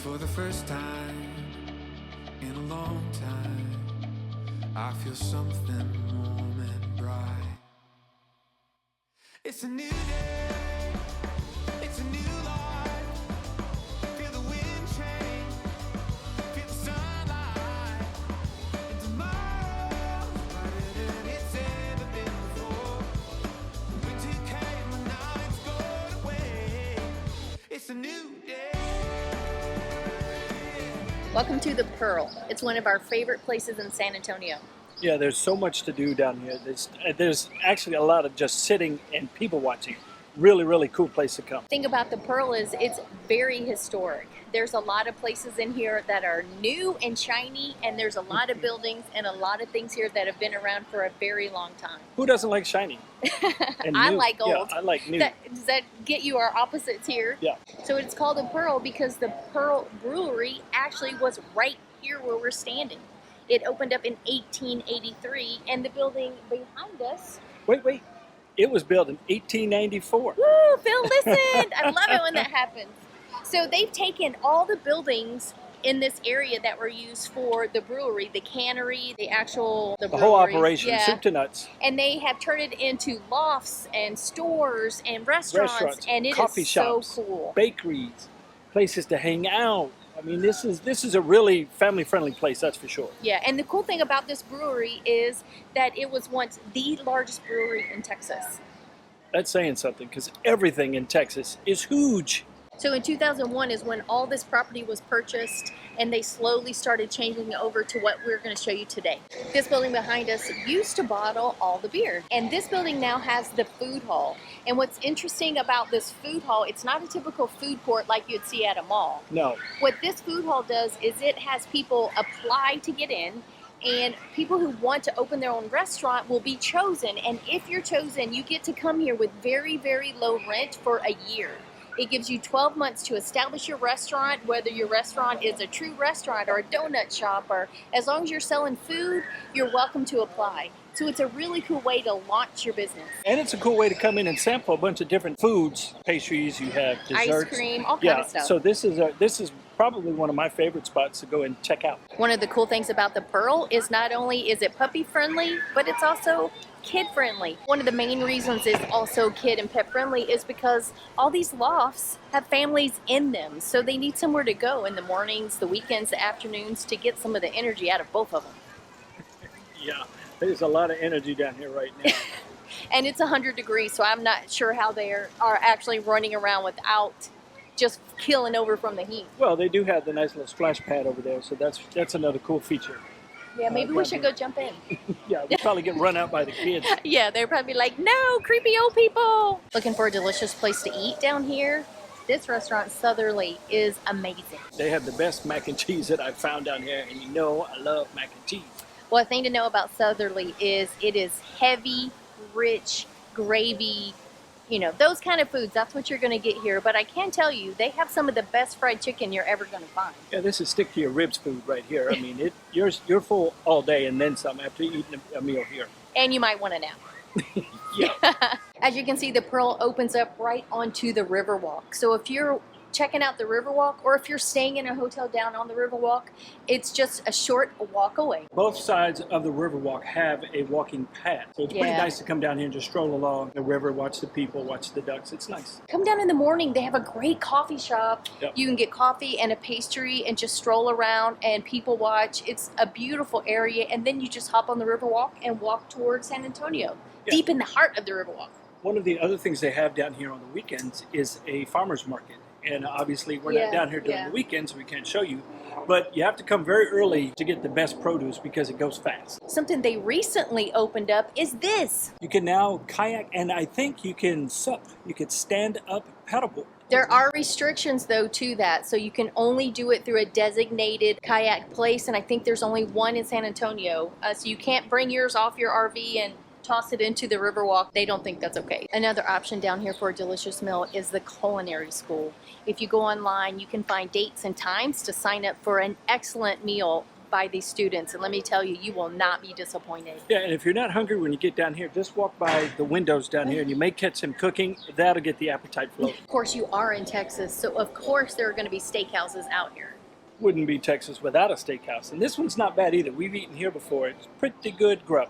For the first time in a long time, I feel something warm and bright. It's a new day, it's a new life. Feel the wind change, feel the sunlight. And tomorrow's brighter than it's ever been before. Winter came and now it's gone away. It's a new day. Welcome to the Pearl. It's one of our favorite places in San Antonio. Yeah, there's so much to do down here. There's actually a lot of just sitting and people watching. Really, really cool place to come. The thing about the Pearl is it's very historic. There's a lot of places in here that are new and shiny, and there's a lot of buildings and a lot of things here that have been around for a very long time. Who doesn't like shiny? I like old. Yeah, I like new. Does that get you our opposites here? Yeah. So it's called the Pearl because the Pearl Brewery actually was right here where we're standing. It opened up in 1883, and the building behind us... Wait. It was built in 1894. Woo, Phil listened! I love it when that happens. So they've taken all the buildings in this area that were used for the brewery, the cannery, the whole operation, yeah, soup to nuts. and they have turned it into lofts and stores and restaurants, and it coffee is shops, so cool. Bakeries, places to hang out. I mean, this is a really family-friendly place, that's for sure. Yeah, and the cool thing about this brewery is that it was once the largest brewery in Texas. That's saying something, because everything in Texas is huge. So in 2001 is when all this property was purchased, and they slowly started changing over to what we're going to show you today. This building behind us used to bottle all the beer, and this building now has the food hall. And what's interesting about this food hall, it's not a typical food court like you'd see at a mall. No. What this food hall does is it has people apply to get in, and people who want to open their own restaurant will be chosen. And if you're chosen, you get to come here with very, very low rent for a year. It gives you 12 months to establish your restaurant, whether your restaurant is a true restaurant or a donut shop, or as long as you're selling food, you're welcome to apply. So it's a really cool way to launch your business. And it's a cool way to come in and sample a bunch of different foods, pastries, you have desserts. Ice cream, all kinds of stuff. So this is probably one of my favorite spots to go and check out. One of the cool things about the Pearl is not only is it puppy friendly, but it's also kid friendly. One of the main reasons it's also kid and pet friendly is because all these lofts have families in them, so they need somewhere to go in the mornings, the weekends, the afternoons to get some of the energy out of both of them. Yeah, there's a lot of energy down here right now. And it's 100 degrees, so I'm not sure how they are actually running around without just killing over from the heat. Well, they do have the nice little splash pad over there, so that's another cool feature. Yeah, maybe we should go jump in. Yeah, we'll probably get run out by the kids. Yeah, they'll probably be like, no, creepy old people. Looking for a delicious place to eat down here? This restaurant, Southerly, is amazing. They have the best mac and cheese that I've found down here, and you know I love mac and cheese. Well, the thing to know about Southerly is it is heavy, rich, gravy, you know, those kind of foods. That's what you're going to get here. But I can tell you, they have some of the best fried chicken you're ever going to find. Yeah, this is stick to your ribs food right here. I mean, you're full all day and then some after eating a meal here. And you might want a nap. Yeah. As you can see, the Pearl opens up right onto the Riverwalk. So if you're checking out the Riverwalk, or if you're staying in a hotel down on the Riverwalk, it's just a short walk away. Both sides of the Riverwalk have a walking path. So it's pretty nice to come down here and just stroll along the river, watch the people, watch the ducks. It's nice. Come down in the morning. They have a great coffee shop. Yep. You can get coffee and a pastry and just stroll around and people watch. It's a beautiful area. And then you just hop on the Riverwalk and walk towards San Antonio, deep in the heart of the Riverwalk. One of the other things they have down here on the weekends is a farmer's market. And obviously we're not down here during the weekends, so we can't show you. But you have to come very early to get the best produce because it goes fast. Something they recently opened up is this. You can now kayak, and I think you can sup. You could stand up paddleboard. There are restrictions though to that, so you can only do it through a designated kayak place, and I think there's only one in San Antonio. So you can't bring yours off your RV and toss it into the Riverwalk. They don't think that's okay. Another option down here for a delicious meal is the culinary school. If you go online, you can find dates and times to sign up for an excellent meal by these students, and let me tell you, you will not be disappointed. Yeah, and if you're not hungry when you get down here, just walk by the windows down here and you may catch some cooking. That'll get the appetite flowing. Of course, you are in Texas, so of course there are going to be steakhouses out here. Wouldn't be Texas without a steakhouse. And this one's not bad either. We've eaten here before. It's pretty good grub.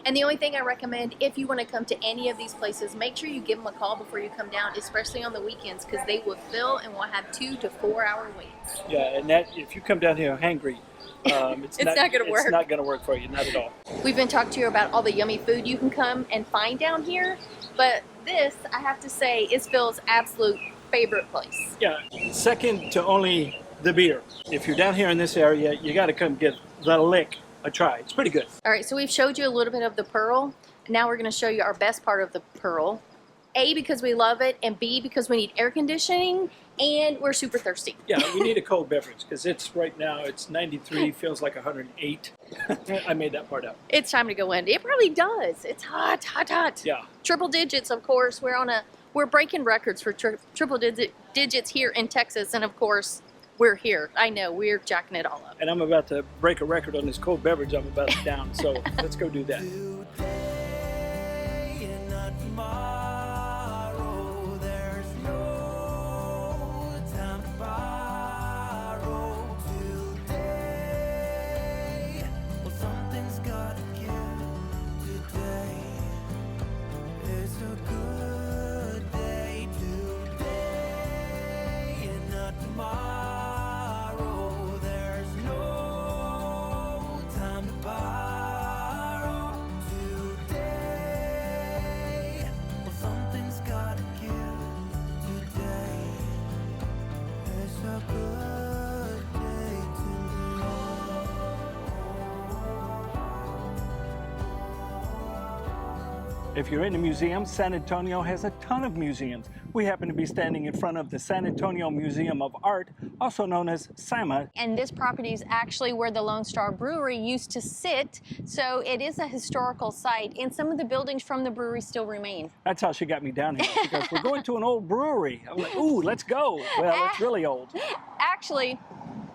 And the only thing I recommend, if you want to come to any of these places, make sure you give them a call before you come down, especially on the weekends, because they will fill and will have 2 to 4 hour waits. Yeah, and that if you come down here hangry, it's not going to work. It's not going to work for you, not at all. We've been talking to you about all the yummy food you can come and find down here, but this, I have to say, is Phil's absolute favorite place. Yeah, second to only the beer. If you're down here in this area, you got to come give the Lick a try. It's pretty good. All right, so we've showed you a little bit of the Pearl. Now we're going to show you our best part of the Pearl. A, because we love it, and B, because we need air conditioning, and we're super thirsty. Yeah, we need a cold beverage, because it's right now, it's 93, feels like 108. I made that part up. It's time to go in. It probably does. It's hot, hot, hot. Yeah. Triple digits, of course. We're breaking records for triple digits here in Texas, and of course, we're here. I know, we're jacking it all up. And I'm about to break a record on this cold beverage I'm about to down, so let's go do that. Today and not tomorrow, there's no time to borrow. Today, well, something's gotta give. Today is a good day. Today and not tomorrow. If you're into museums, San Antonio has a ton of museums. We happen to be standing in front of the San Antonio Museum of Art, also known as SAMA. And this property is actually where the Lone Star Brewery used to sit, so it is a historical site, and some of the buildings from the brewery still remain. That's how she got me down here, because we're going to an old brewery. I'm like, ooh, let's go. Well, it's really old. Actually,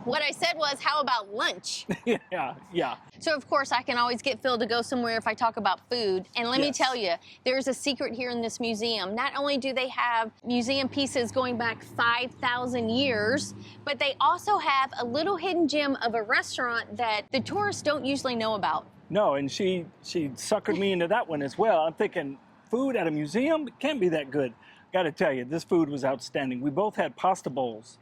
what I said was, how about lunch? Yeah. So, of course, I can always get Phil to go somewhere if I talk about food. And let me tell you, there's a secret here in this museum. Not only do they have museum pieces going back 5,000 years, but they also have a little hidden gem of a restaurant that the tourists don't usually know about. No, and she suckered me into that one as well. I'm thinking, food at a museum? It can't be that good. Got to tell you, this food was outstanding. We both had pasta bowls.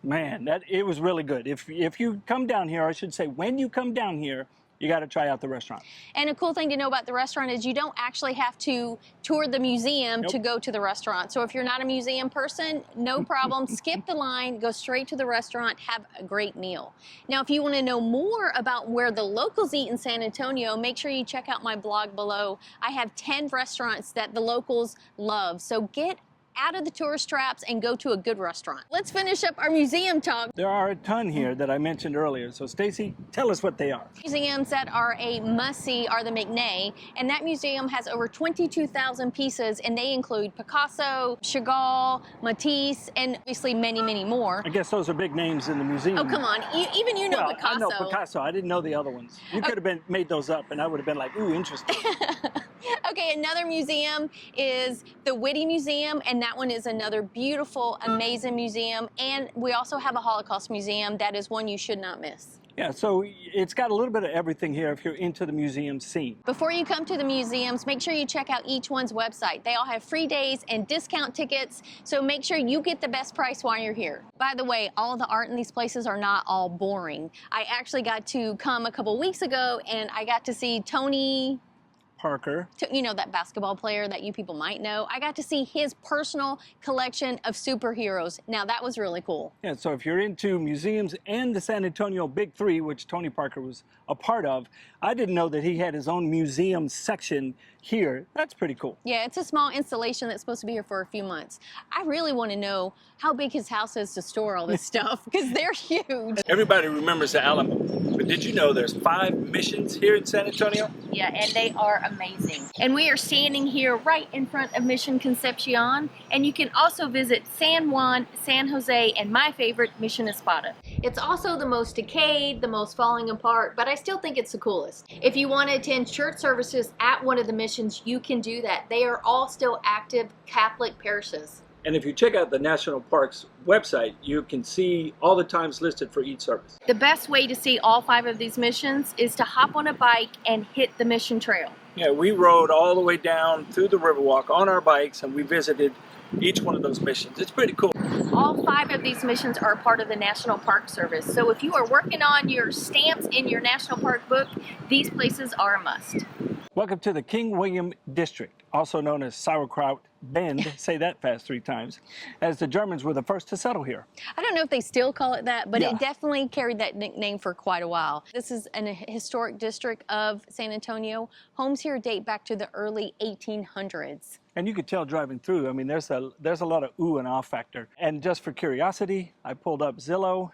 Man, it was really good. If you come down here, I should say, when you come down here, you got to try out the restaurant. And a cool thing to know about the restaurant is you don't actually have to tour the museum to go to the restaurant. So if you're not a museum person, no problem. Skip the line, go straight to the restaurant, have a great meal. Now, if you want to know more about where the locals eat in San Antonio, make sure you check out my blog below. I have 10 restaurants that the locals love. So get out of the tourist traps and go to a good restaurant. Let's finish up our museum talk. There are a ton here that I mentioned earlier. So Stacy, tell us what they are. Museums that are a must-see are the McNay, and that museum has over 22,000 pieces, and they include Picasso, Chagall, Matisse, and obviously many, many more. I guess those are big names in the museum. Oh, come on. Even you know well, Picasso. I know Picasso. I didn't know the other ones. You could have made those up, and I would have been like, ooh, interesting. Okay, another museum is the Whitty Museum, and that one is another beautiful, amazing museum. And we also have a Holocaust museum. That is one you should not miss. Yeah, so it's got a little bit of everything here if you're into the museum scene. Before you come to the museums, make sure you check out each one's website. They all have free days and discount tickets, so make sure you get the best price while you're here. By the way, all of the art in these places are not all boring. I actually got to come a couple weeks ago, and I got to see Tony Parker. You know, that basketball player that you people might know. I got to see his personal collection of superheroes. Now, that was really cool. Yeah, so if you're into museums and the San Antonio Big Three, which Tony Parker was a part of, I didn't know that he had his own museum section here. That's pretty cool. Yeah, it's a small installation that's supposed to be here for a few months. I really want to know how big his house is to store all this stuff, because they're huge. Everybody remembers the Alamo. But did you know there's 5 missions here in San Antonio? Yeah, and they are amazing. And we are standing here right in front of Mission Concepcion, and you can also visit San Juan, San Jose, and my favorite, Mission Espada. It's also the most decayed, the most falling apart, but I still think it's the coolest. If you want to attend church services at one of the missions, you can do that. They are all still active Catholic parishes. And if you check out the National Parks website, you can see all the times listed for each service. The best way to see all 5 of these missions is to hop on a bike and hit the mission trail. Yeah, we rode all the way down through the Riverwalk on our bikes, and we visited each one of those missions. It's pretty cool. All 5 of these missions are part of the National Park Service. So if you are working on your stamps in your National Park book, these places are a must. Welcome to the King William District, also known as Sauerkraut Bend, say that fast 3 times, as the Germans were the first to settle here. I don't know if they still call it that, but Yeah. it definitely carried that nickname for quite a while. This is an historic district of San Antonio. Homes here date back to the early 1800s. And you could tell driving through, I mean, there's a lot of ooh and ah factor. And just for curiosity, I pulled up Zillow.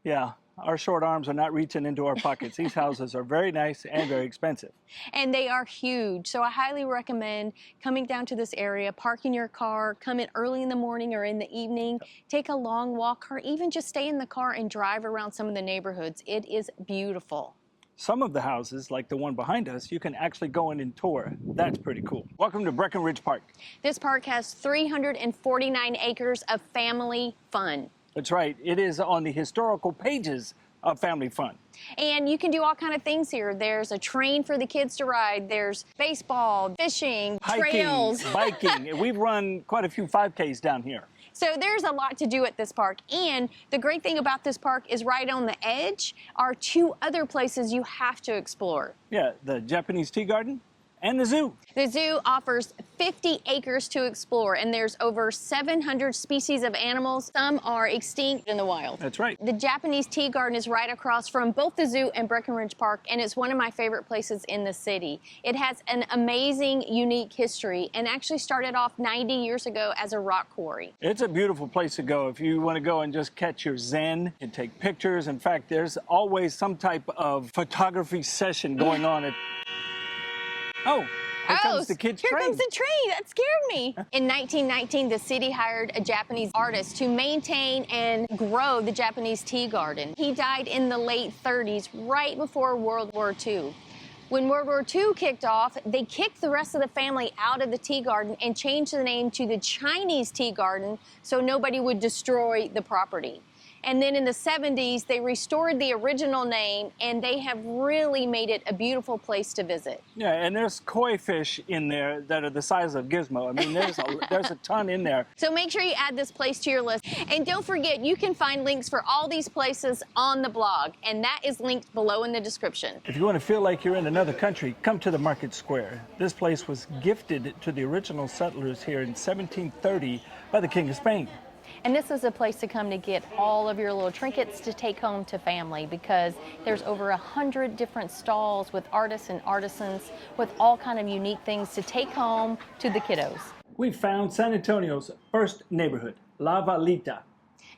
Yeah, our short arms are not reaching into our pockets. These houses are very nice and very expensive. And they are huge, so I highly recommend coming down to this area, parking your car, come in early in the morning or in the evening, take a long walk, or even just stay in the car and drive around some of the neighborhoods. It is beautiful. Some of the houses, like the one behind us, you can actually go in and tour. That's pretty cool. Welcome to Brackenridge Park. This park has 349 acres of family fun. That's right. It is on the historical pages of Family Fun. And you can do all kind of things here. There's a train for the kids to ride. There's baseball, fishing, trails. Hiking, biking. We've run quite a few 5Ks down here. So there's a lot to do at this park. And the great thing about this park is right on the edge are 2 other places you have to explore. Yeah, the Japanese tea garden and the zoo. The zoo offers 50 acres to explore, and there's over 700 species of animals. Some are extinct in the wild. That's right. The Japanese tea garden is right across from both the zoo and Brackenridge Park, and it's one of my favorite places in the city. It has an amazing, unique history, and actually started off 90 years ago as a rock quarry. It's a beautiful place to go if you want to go and just catch your zen and take pictures. In fact, there's always some type of photography session going on at... Oh, here comes the kids' Here train. comes the train. That scared me. In 1919, the city hired a Japanese artist to maintain and grow the Japanese tea garden. He died in the late 30s, right before World War II. When World War II kicked off, they kicked the rest of the family out of the tea garden and changed the name to the Chinese Tea Garden so nobody would destroy the property. And then in the 70s, they restored the original name, and they have really made it a beautiful place to visit. Yeah, and there's koi fish in there that are the size of Gizmo. I mean, there's a ton in there. So make sure you add this place to your list. And don't forget, you can find links for all these places on the blog, and that is linked below in the description. If you want to feel like you're in another country, come to the Market Square. This place was gifted to the original settlers here in 1730 by the King of Spain. And this is a place to come to get all of your little trinkets to take home to family, because there's over 100 different stalls with artists and artisans with all kind of unique things to take home to the kiddos. We found San Antonio's first neighborhood, La Villita.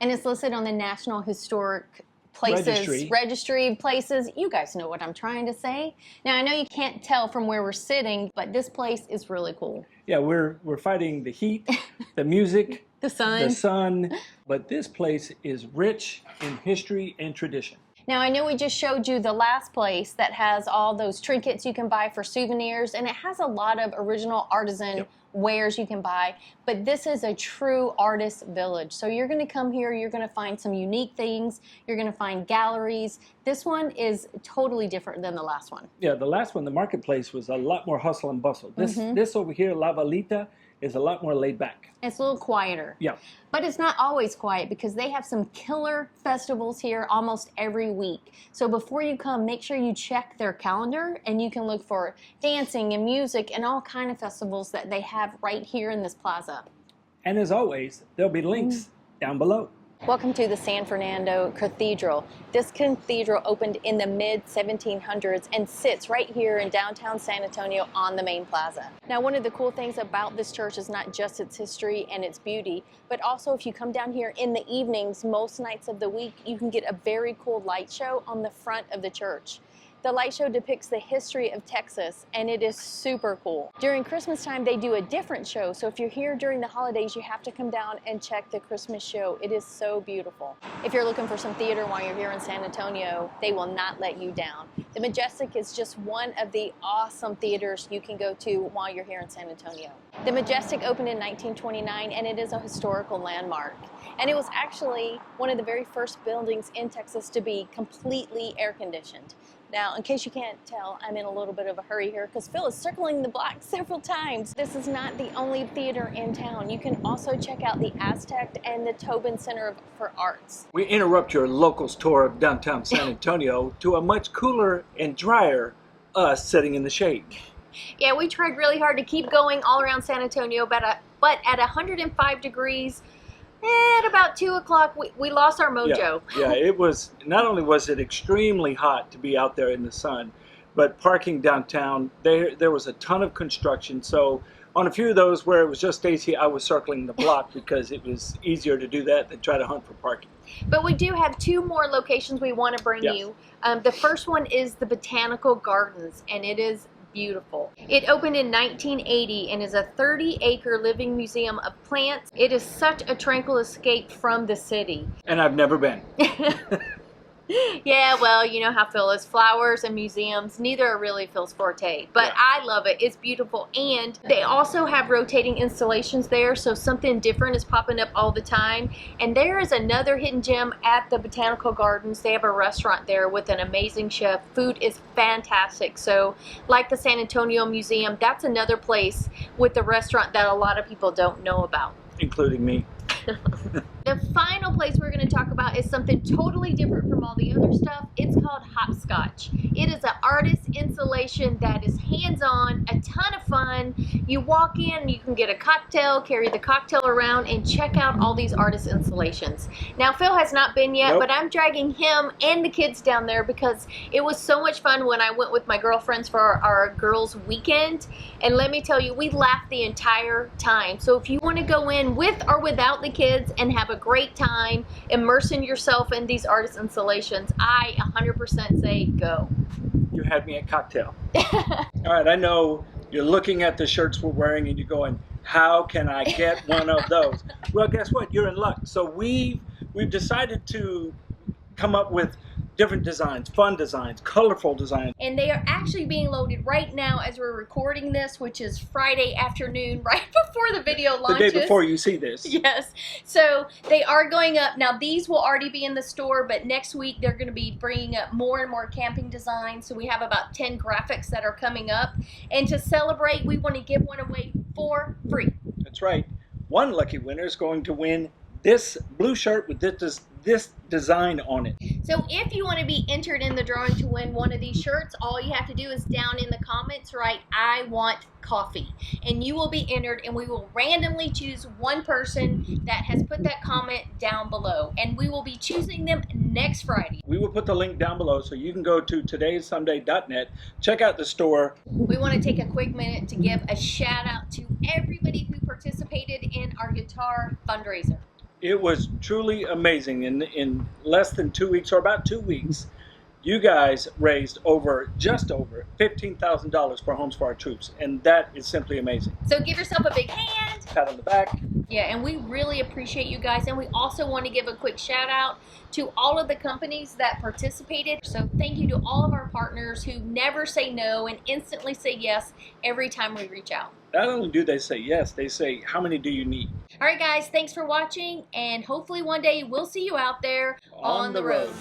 And it's listed on the National Historic Places Registry of Places. You guys know what I'm trying to say. Now, I know you can't tell from where we're sitting, but this place is really cool. Yeah, we're fighting the heat, the music, The sun. the sun, but this place is rich in history and tradition. Now, I know we just showed you the last place that has all those trinkets you can buy for souvenirs, and it has a lot of original artisan wares you can buy, but this is a true artist village. So you're going to come here, you're going to find some unique things, you're going to find galleries. This one is totally different than the last one. Yeah, the last one, the marketplace, was a lot more hustle and bustle. This over here, La Villita, is a lot more laid back. It's a little quieter. Yeah. But it's not always quiet, because they have some killer festivals here almost every week. So before you come, make sure you check their calendar, and you can look for dancing and music and all kind of festivals that they have right here in this plaza. And as always, there'll be links down below. Welcome to the San Fernando Cathedral. This cathedral opened in the mid-1700s and sits right here in downtown San Antonio on the main plaza. Now, one of the cool things about this church is not just its history and its beauty, but also if you come down here in the evenings, most nights of the week, you can get a very cool light show on the front of the church. The light show depicts the history of Texas, and it is super cool. During Christmas time, they do a different show, so if you're here during the holidays, you have to come down and check the Christmas show. It is so beautiful. If you're looking for some theater while you're here in San Antonio, they will not let you down. The Majestic is just one of the awesome theaters you can go to while you're here in San Antonio. The Majestic opened in 1929, and it is a historical landmark. And it was actually one of the very first buildings in Texas to be completely air-conditioned. Now, in case you can't tell, I'm in a little bit of a hurry here because Phil is circling the block several times. This is not the only theater in town. You can also check out the Aztec and the Tobin Center for Arts. We interrupt your locals tour of downtown San Antonio to a much cooler and drier us sitting in the shade. Yeah, we tried really hard to keep going all around San Antonio, but at 105 degrees, at about 2 o'clock, we lost our mojo. Yeah, it was, not only was it extremely hot to be out there in the sun, but parking downtown, there was a ton of construction. So on a few of those where it was just Stacy, I was circling the block because it was easier to do that than try to hunt for parking. But we do have 2 more locations we want to bring you. The first one is the Botanical Gardens, and it is beautiful. It opened in 1980 and is a 30-acre living museum of plants. It is such a tranquil escape from the city. And I've never been. Yeah, well, you know how Phil is. Flowers and museums, neither are really Phil's forte. But yeah. I love it. It's beautiful. And they also have rotating installations there, so something different is popping up all the time. And there is another hidden gem at the Botanical Gardens. They have a restaurant there with an amazing chef. Food is fantastic. So, like the San Antonio Museum, that's another place with the restaurant that a lot of people don't know about. Including me. The final place we're going to talk about is something totally different from all the other stuff. It's called Hopscotch. It is an artist installation that is hands-on, a ton of fun. You walk in, you can get a cocktail, carry the cocktail around, and check out all these artist installations. Now, Phil has not been yet, but I'm dragging him and the kids down there because it was so much fun when I went with my girlfriends for our girls' weekend. And let me tell you, we laughed the entire time. So if you want to go in with or without the kids and have a great time immersing yourself in these artist installations, I 100% say go. You had me at cocktail. All right, I know you're looking at the shirts we're wearing and you're going, how can I get one of those? Well, guess what? You're in luck. So we've decided to come up with different designs, fun designs, colorful designs. And they are actually being loaded right now as we're recording this, which is Friday afternoon, right before the video launches. The day before you see this. Yes. So they are going up. Now these will already be in the store, but next week they're going to be bringing up more and more camping designs. So we have about 10 graphics that are coming up. And to celebrate, we want to give one away for free. That's right. One lucky winner is going to win this blue shirt with this design on it. So if you want to be entered in the drawing to win one of these shirts, all you have to do is down in the comments write, I want coffee. And you will be entered, and we will randomly choose one person that has put that comment down below. And we will be choosing them next Friday. We will put the link down below so you can go to todaysunday.net, check out the store. We want to take a quick minute to give a shout out to everybody who participated in our guitar fundraiser. It was truly amazing. In less than 2 weeks, or about 2 weeks, you guys raised just over $15,000 for Homes for Our Troops, and that is simply amazing. So give yourself a big hand. Pat on the back. Yeah, and we really appreciate you guys, and we also want to give a quick shout out to all of the companies that participated. So thank you to all of our partners who never say no and instantly say yes every time we reach out. Not only do they say yes, they say, how many do you need? All right, guys, thanks for watching, and hopefully one day we'll see you out there on the road.